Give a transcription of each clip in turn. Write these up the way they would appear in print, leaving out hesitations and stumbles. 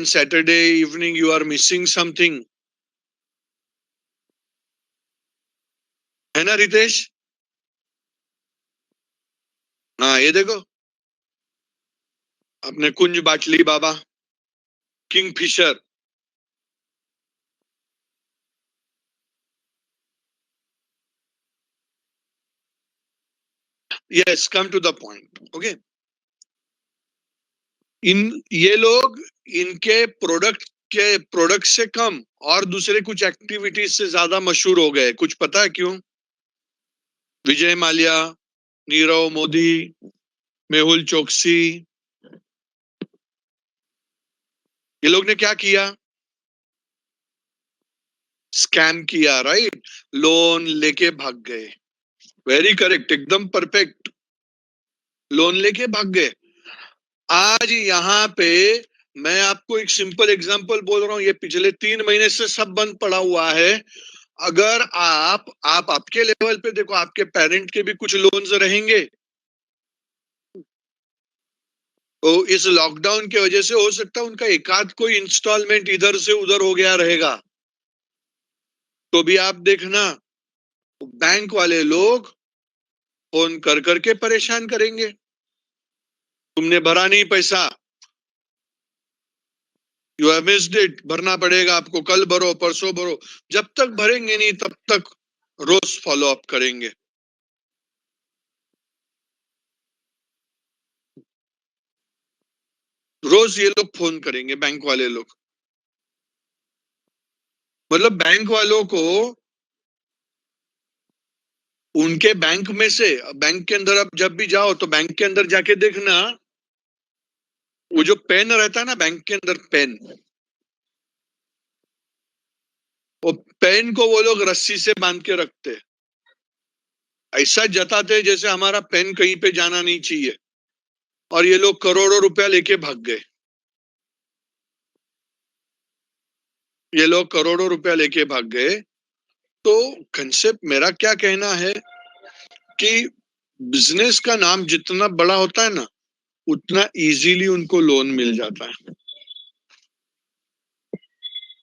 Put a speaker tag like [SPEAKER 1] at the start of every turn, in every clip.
[SPEAKER 1] Saturday evening you are missing something. है ना रितेश? हाँ, ये देखो, अपने कुंज बाटली बाबा, Kingfisher. Yes, come to the point. Okay, ये लोग इनके प्रोडक्ट से कम और दूसरे कुछ एक्टिविटीज से ज्यादा मशहूर हो गए। कुछ पता है क्यों? विजय माल्या, नीरव मोदी, मेहुल चोकसी, ये लोग ने क्या किया? स्कैम किया, राइट? लोन लेके भाग गए। वेरी करेक्ट, एकदम परफेक्ट। लोन लेके भाग गए। आज यहाँ पे मैं आपको एक सिंपल एग्जांपल बोल रहा हूँ, ये पिछले 3 महीने से सब बंद पड़ा हुआ है। अगर आप आपके लेवल पे देखो, आपके पेरेंट के भी कुछ लोन्स रहेंगे, तो इस लॉकडाउन की वजह से हो सकता है उनका एकाध कोई इंस्टॉलमेंट इधर से उधर हो गया रहेगा। तो भी आप देखना, बैंक वाले लोग फोन कर करके परेशान करेंगे, तुमने भरा नहीं पैसा, यू हैव मिस्ड इट, भरना पड़ेगा आपको, कल भरो, परसों भरो। जब तक भरेंगे नहीं तब तक रोज फॉलो अप करेंगे। रोज ये लोग फोन करेंगे, बैंक वाले लोग। मतलब बैंक वालों को उनके बैंक में से, बैंक के अंदर आप जब भी जाओ तो बैंक के अंदर जाके देखना, वो जो पेन रहता है ना बैंक के अंदर, पेन, वो पेन को वो लोग रस्सी से बांध के रखते, ऐसा जताते जैसे हमारा पेन कहीं पे जाना नहीं चाहिए। और ये लोग करोड़ों रुपया लेके भाग गए। ये लोग करोड़ों रुपया लेके भाग गए। तो कंसेप्ट मेरा क्या कहना है कि बिजनेस का नाम जितना बड़ा होता है ना, उतना इजीली उनको लोन मिल जाता है,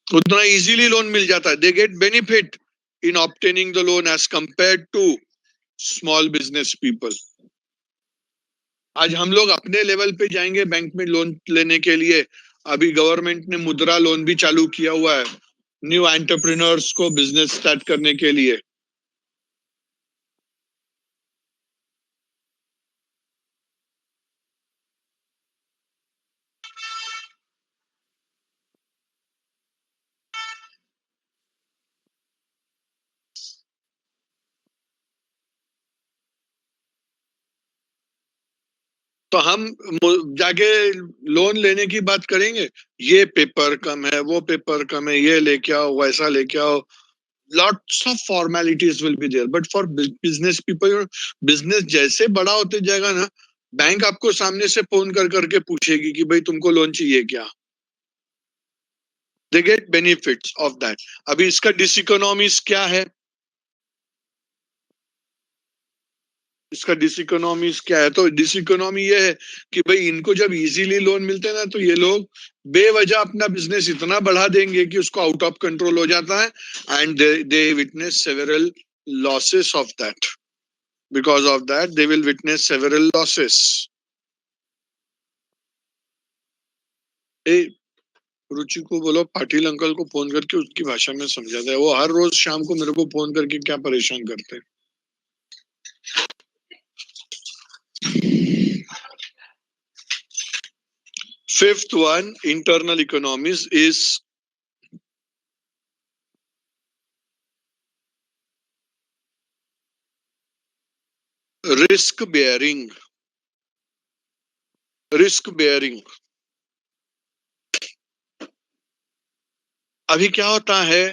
[SPEAKER 1] उतना इजीली लोन मिल जाता है। They get benefit in obtaining the loan as compare to small business people. आज हम लोग अपने लेवल पे जाएंगे बैंक में लोन लेने के लिए। अभी गवर्नमेंट ने मुद्रा लोन भी चालू किया हुआ है न्यू एंटरप्रेन्योर्स को बिजनेस स्टार्ट करने के लिए। तो हम जाके लोन लेने की बात करेंगे, ये पेपर कम है, वो पेपर कम है, ये लेके आओ, वैसा लेके आओ। Lots of formalities will be there, but for business people, business जैसे बड़ा होते जाएगा ना, बैंक आपको सामने से फोन कर करके पूछेगी कि भाई तुमको लोन चाहिए क्या। They get benefits of that. अभी इसका डिसइकोनॉमीज क्या है? इसका डिसइकोनॉमीज क्या है? तो डिसइकोनॉमी ये है कि भाई इनको जब इजीली लोन मिलते हैं ना, तो ये लोग बेवजह अपना बिजनेस इतना बढ़ा देंगे कि उसको आउट ऑफ कंट्रोल हो जाता है। And they witness several losses of that. Because of that they will witness several losses. Ruchi को बोलो, पाटिल अंकल को फोन करके उसकी भाषा में समझाता है। वो हर रोज शाम को मेरे को फोन करके क्या परेशान करते हैं। Fifth one, internal economies, is risk bearing. Risk bearing. अभी क्या होता है,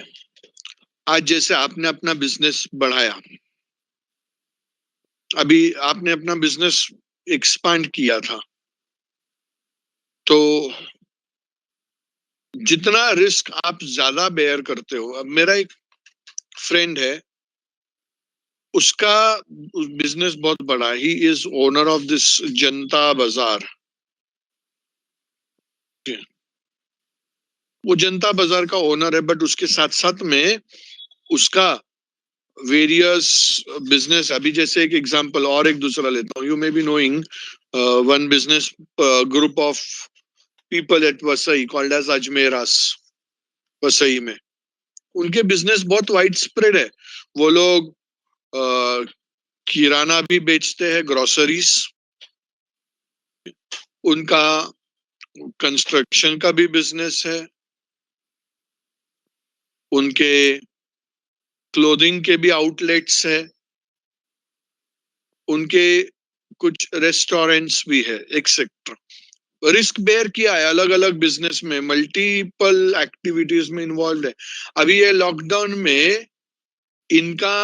[SPEAKER 1] आज जैसे आपने अपना बिजनेस बढ़ाया, अभी आपने अपना बिजनेस एक्सपांड किया था, तो जितना रिस्क आप ज्यादा बेयर करते हो। अब मेरा एक फ्रेंड है, उसका बिजनेस बहुत बड़ा, he is owner of this जनता बाजार। वो जनता बाजार का ओनर है, बट उसके साथ साथ में उसका वेरियस बिजनेस, अभी जैसे एक एग्जांपल और एक दूसरा लेता हूँ, you may be knowing one business group of people at Vasai called as Ajmeras, Vasai में उनके बिजनेस बहुत वाइड स्प्रेड है। वो लोग किराना भी बेचते हैं, ग्रोसरीज, उनका कंस्ट्रक्शन का भी बिजनेस है, उनके क्लोथिंग के भी आउटलेट्स है, उनके कुछ रेस्टोरेंट्स भी है, एक्सेट्रा। रिस्क बेयर किया है अलग अलग बिजनेस में, मल्टीपल एक्टिविटीज में इन्वॉल्व है। अभी ये लॉकडाउन में इनका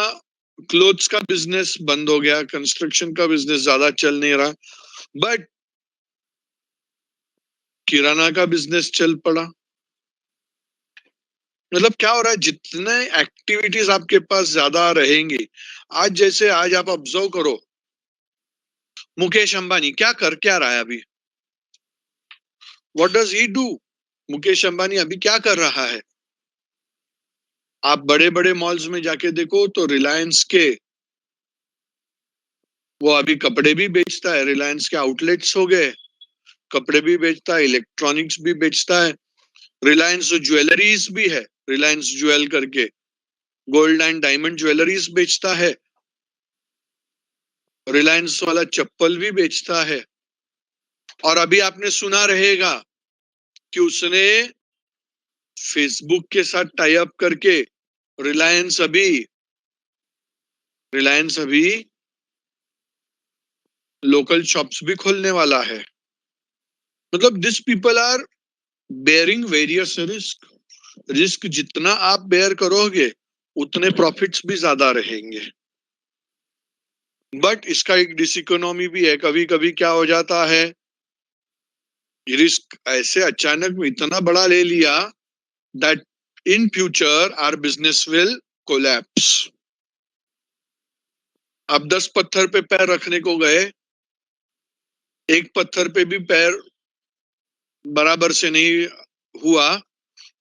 [SPEAKER 1] क्लोथ्स का बिजनेस बंद हो गया, कंस्ट्रक्शन का बिजनेस ज्यादा चल नहीं रहा, बट किराना का बिजनेस चल पड़ा। मतलब क्या हो रहा है, जितने एक्टिविटीज आपके पास ज्यादा रहेंगी, आज जैसे आज आप ऑब्जर्व करो, मुकेश अंबानी क्या रहा है अभी, what does he do? Mukesh Ambani अभी क्या कर रहा है? आप बड़े बड़े मॉल्स में जाके देखो तो रिलायंस के, वो अभी कपड़े भी बेचता है, रिलायंस के आउटलेट्स हो गए, कपड़े भी बेचता है, इलेक्ट्रॉनिक्स भी बेचता है। रिलायंस ज्वेलरीज भी है, रिलायंस ज्वेल करके गोल्ड एंड डायमंड ज्वेलरीज बेचता है, रिलायंस वाला चप्पल भी बेचता है। और अभी आपने सुना रहेगा कि उसने फेसबुक के साथ टाई अप करके रिलायंस अभी रिलायंस अभी लोकल शॉप्स भी खोलने वाला है। मतलब this people are bearing various risk. Risk जितना आप बेयर करोगे उतने प्रॉफिट्स भी ज्यादा रहेंगे, बट इसका एक डिसइकोनॉमी भी है। कभी कभी क्या हो जाता है, रिस्क ऐसे अचानक में इतना बड़ा ले लिया that in future our business will collapse. अब 10 पत्थर पे पैर रखने को गए, एक पत्थर पे भी पैर बराबर से नहीं हुआ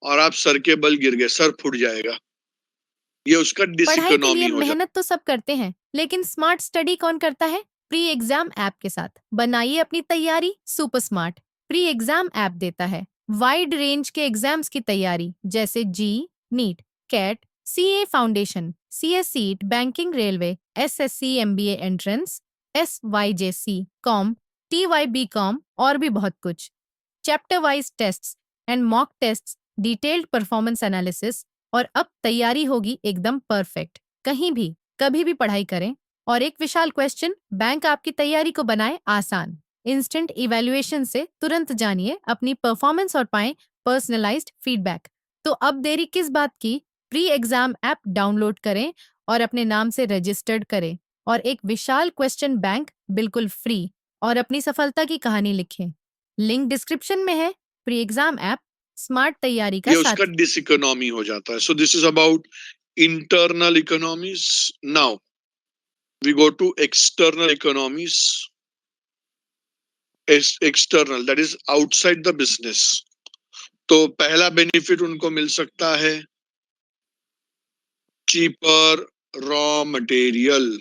[SPEAKER 1] और आप सर के बल गिर गए, सर फूट जाएगा। ये उसका
[SPEAKER 2] पढ़ाई के लिए
[SPEAKER 1] डिसइकोनॉमी हो जाता
[SPEAKER 2] मेहनत तो सब करते हैं, लेकिन स्मार्ट स्टडी कौन करता है? प्री एग्जाम ऐप के साथ बनाइए अपनी तैयारी super smart. Pre exam app देता है वाइड रेंज के एग्जाम्स की तैयारी, जैसे JEE, NEET, CAT, CA foundation, CS CET, banking, railway, SSC, MBA entrance, SYJC, com, TYB com और भी बहुत कुछ। Chapter wise tests and mock tests, detailed performance analysis, और अब तैयारी होगी एकदम परफेक्ट। कहीं भी कभी भी पढ़ाई करें। और एक विशाल क्वेश्चन बैंक आपकी तैयारी को बनाए आसान। इंस्टेंट इवैल्यूएशन से तुरंत जानिए अपनी परफॉर्मेंस और पाएं पर्सनलाइज्ड फीडबैक। तो अब देरी किस बात की? प्री एग्जाम ऐप डाउनलोड करें और अपने नाम से रजिस्टर्ड करें और एक विशाल क्वेश्चन बैंक बिल्कुल फ्री और अपनी सफलता की कहानी लिखें। लिंक डिस्क्रिप्शन में है। प्री एग्जाम ऐप स्मार्ट तैयारी का
[SPEAKER 1] ये उसका
[SPEAKER 2] साथी।
[SPEAKER 1] डिसइकोनॉमी हो जाता है। So this is about internal economies. Now we go to external economies. External that is outside the business. तो पहला बेनिफिट उनको मिल सकता है cheaper raw material.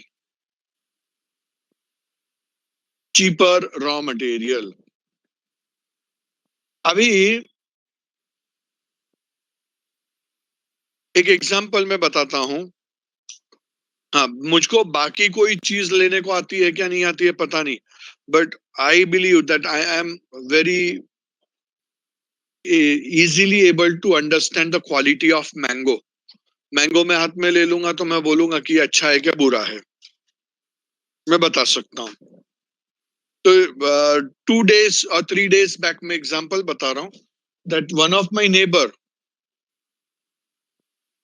[SPEAKER 1] Cheaper raw material. अभी एक एग्जांपल मैं बताता हूं। हाँ, मुझको बाकी कोई चीज लेने को आती है क्या नहीं आती है पता नहीं, but I believe that I am very easily able to understand the quality of mango. Mango मैं हाथ में ले लूंगा तो मैं बोलूंगा कि अच्छा है क्या बुरा है, मैं बता सकता हूँ। तो 2 days और 3 days बैक में एग्जांपल बता रहा हूँ that one of my neighbour,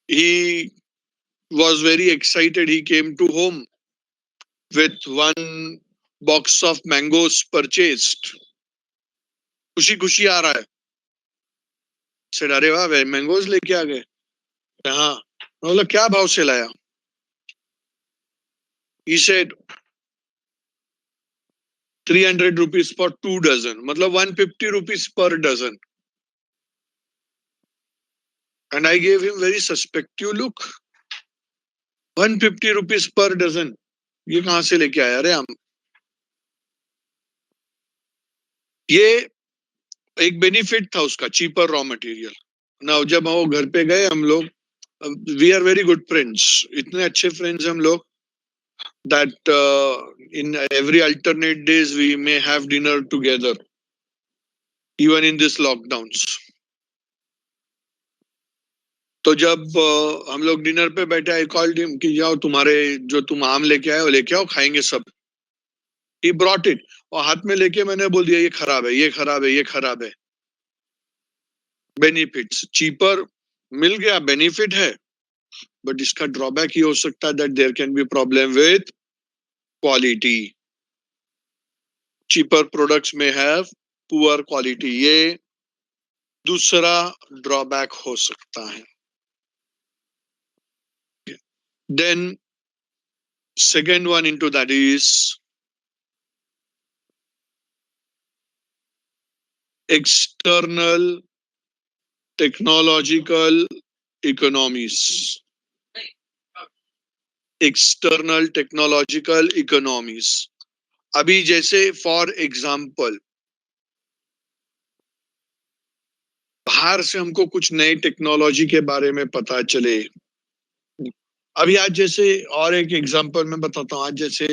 [SPEAKER 1] he was very excited, he came to home with 1 box of mangoes purchased। खुशी खुशी आ रहा है, से अरे वाह मैंगोज लेके आ गए। हाँ, बोला क्या भाव से लाया? he said 300 rupees for 2 dozen, मतलब 150 rupees per dozen। and I gave him very suspective look. 150 rupees per dozen. ये कहां से लेके आया रे हम? ये एक बेनिफिट था उसका, चीपर रॉ मटेरियल ना। जब वो घर पे गए हम लोग, we are very good friends, इतने अच्छे फ्रेंड्स हम लोग, that in every alternate days we may have dinner together even in this lockdowns. तो जब हम लोग डिनर पे बैठे, आई कॉल्ड हिम कि जाओ तुम्हारे जो तुम आम लेके आए हो लेके आओ, खाएंगे सब। ही ब्रॉट इट, और हाथ में लेके मैंने बोल दिया ये खराब है, ये खराब है, ये खराब है। बेनिफिट्स चीपर मिल गया, बेनिफिट है, बट इसका ड्रॉबैक ये हो सकता है that there can be problem with quality. Cheaper products में हैव पुअर क्वालिटी, ये दूसरा ड्रॉबैक हो सकता है। Then second one into that is external technological economies. External technological economies. अभी जैसे फॉर एग्जाम्पल बाहर से हमको कुछ नए टेक्नोलॉजी के बारे में पता चले। अभी आज जैसे और एक एग्जाम्पल मैं बताता हूँ। आज जैसे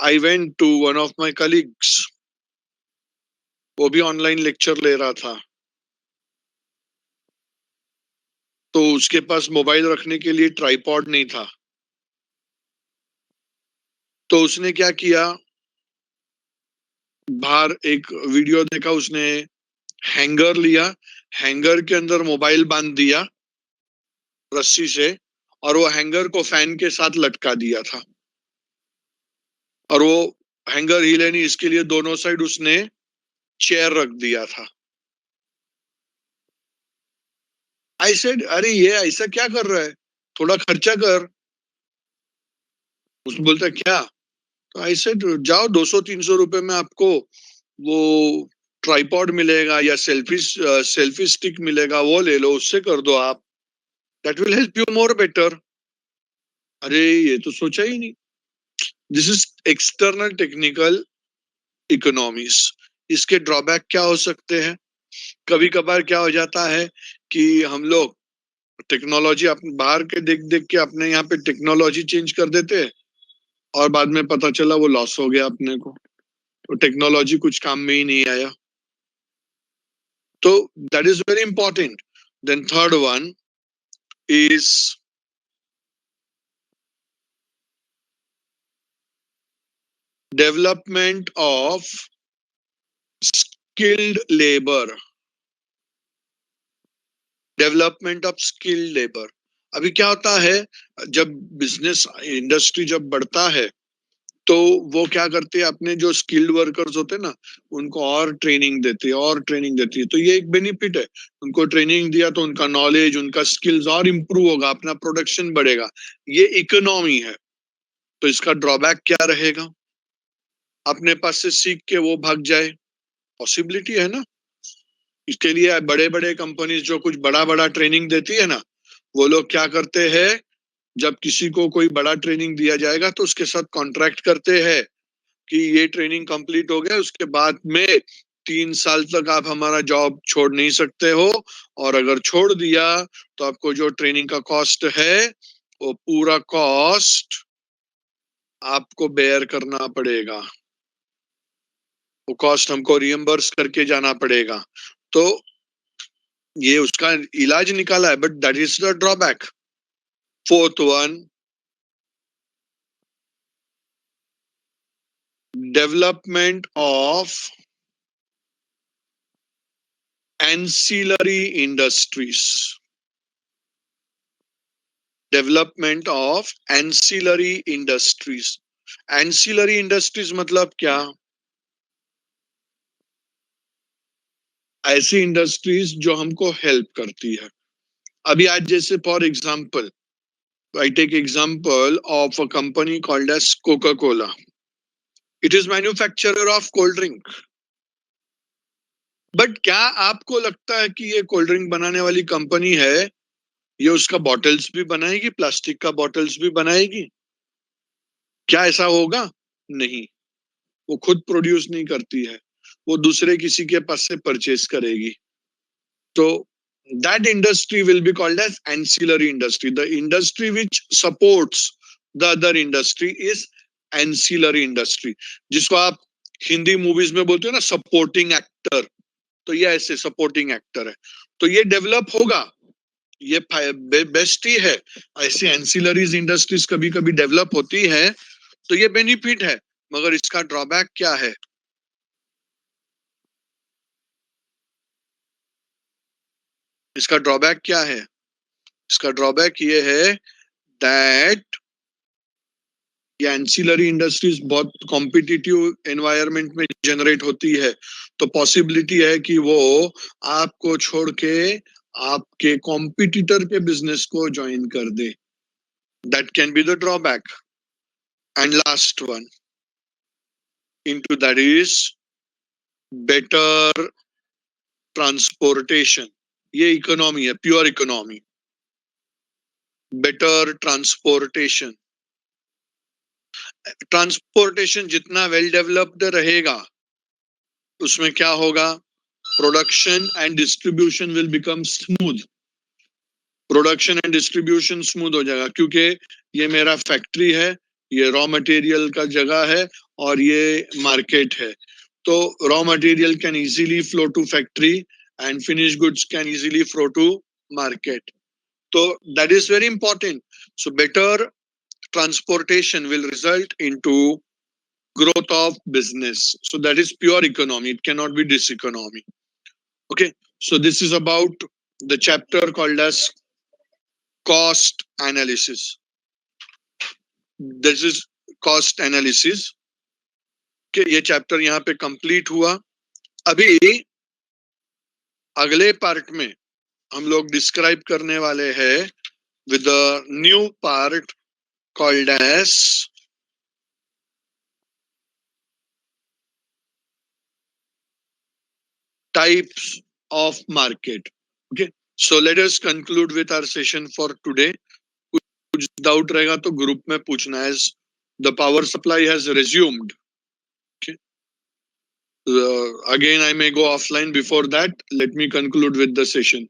[SPEAKER 1] I went to one of my colleagues, वो भी ऑनलाइन लेक्चर ले रहा था, तो उसके पास मोबाइल रखने के लिए ट्राइपॉड नहीं था। तो उसने क्या किया, बाहर एक वीडियो देखा उसने, हैंगर लिया, हैंगर के अंदर मोबाइल बांध दिया रस्सी से, और वो हैंगर को फैन के साथ लटका दिया था, और वो हैंगर हिले नहीं इसके लिए दोनों साइड उसने चेयर रख दिया था। आई सेड अरे ये ऐसा क्या कर रहा है, थोड़ा खर्चा कर। उसने बोलता क्या? तो आई सेड जाओ 200-300 रुपए में आपको वो ट्राइपॉड मिलेगा या सेल्फी स्टिक मिलेगा, वो ले लो, उससे कर दो आप, that will help you more better. अरे ये तो सोचा ही नहीं। This is external technical economies. इसके ड्रॉबैक क्या हो सकते हैं? कभी कभार क्या हो जाता है कि हम लोग टेक्नोलॉजी बाहर के देख देख के अपने यहाँ पे टेक्नोलॉजी चेंज कर देते हैं, और बाद में पता चला वो लॉस हो गया अपने को, तो टेक्नोलॉजी कुछ काम में ही नहीं आया। तो that is very important. Then third one is development of skilled labour. Development of skilled labour. अभी क्या होता है, जब बिजनेस इंडस्ट्री जब बढ़ता है तो वो क्या करते हैं, अपने जो स्किल्ड वर्कर्स होते हैं ना, उनको और ट्रेनिंग देती है, और ट्रेनिंग देती है। तो ये एक बेनिफिट है, उनको ट्रेनिंग दिया तो उनका नॉलेज, उनका स्किल्स और इम्प्रूव होगा, अपना प्रोडक्शन बढ़ेगा। ये इकोनॉमी है। तो इसका ड्रॉबैक क्या रहेगा? अपने पास से सीख के वो भाग जाए, पॉसिबिलिटी है ना। इसके लिए बड़े बड़े कंपनीज जो कुछ बड़ा बड़ा ट्रेनिंग देती है ना, वो लोग क्या करते हैं, जब किसी को कोई बड़ा ट्रेनिंग दिया जाएगा तो उसके साथ कॉन्ट्रैक्ट करते हैं कि ये ट्रेनिंग कंप्लीट हो गया, उसके बाद में 3 साल तक आप हमारा जॉब छोड़ नहीं सकते हो, और अगर छोड़ दिया तो आपको जो ट्रेनिंग का कॉस्ट है वो पूरा कॉस्ट आपको बेयर करना पड़ेगा, वो कॉस्ट हमको रियम्बर्स करके जाना पड़ेगा। तो ये उसका इलाज निकाला है, but that is the drawback. Fourth one, development of ancillary industries। Development of ancillary industries. Ancillary industries मतलब क्या? ऐसी इंडस्ट्रीज जो हमको हेल्प करती है। अभी आज जैसे for example, I take example of a company called as Coca Cola. It is manufacturer of cold drink. But क्या आपको लगता है कि ये कोल्ड ड्रिंक बनाने वाली कंपनी है, ये उसका बॉटल्स भी बनाएगी, प्लास्टिक का बॉटल्स भी बनाएगी? क्या ऐसा होगा? नहीं, वो खुद प्रोड्यूस नहीं करती है, वो दूसरे किसी के पास से परचेज करेगी. तो that industry will be called as ancillary industry. The industry which supports the other industry is ancillary industry, जिसको आप हिंदी मूवीज में बोलते हो ना सपोर्टिंग एक्टर, तो ये ऐसे सपोर्टिंग एक्टर है. तो ये डेवलप होगा, ये बेस्ट ही है. ऐसी एंसिलरीज इंडस्ट्रीज कभी कभी डेवलप होती है, तो ये बेनिफिट है. मगर इसका ड्रॉबैक क्या है? इसका ड्रॉबैक क्या है? इसका ड्रॉबैक ये है दैट ये एंसिलरी इंडस्ट्रीज बहुत कॉम्पिटिटिव एनवायरनमेंट में जनरेट होती है, तो पॉसिबिलिटी है कि वो आपको छोड़ के आपके कॉम्पिटिटर के बिजनेस को ज्वाइन कर दे. That can be the drawback. And last one into that is better transportation. ये इकोनॉमी है, pure economy. Better transportation. Transportation जितना वेल डेवलप्ड रहेगा, उसमें क्या होगा? Production and distribution will become smooth. Production and distribution smooth हो जाएगा, क्योंकि ये मेरा फैक्ट्री है, ये रॉ मटेरियल का जगह है और ये मार्केट है. तो raw material can easily flow to factory and finish goods can easily flow to market. तो that is very important. So better transportation will result into growth of business. So that is pure economy. It cannot be diseconomy. Okay. So this is about the chapter called as cost analysis. This is cost analysis. Okay, ये chapter यहाँ पे complete हुआ. अभी अगले part में हम लोग describe करने वाले हैं with the new part called as types of market. Okay, so let us conclude with our session for today. कुछ डाउट रहेगा तो ग्रुप में पूछना. as the power supply has resumed. Okay, again I may go offline. Before that, let me conclude with the session.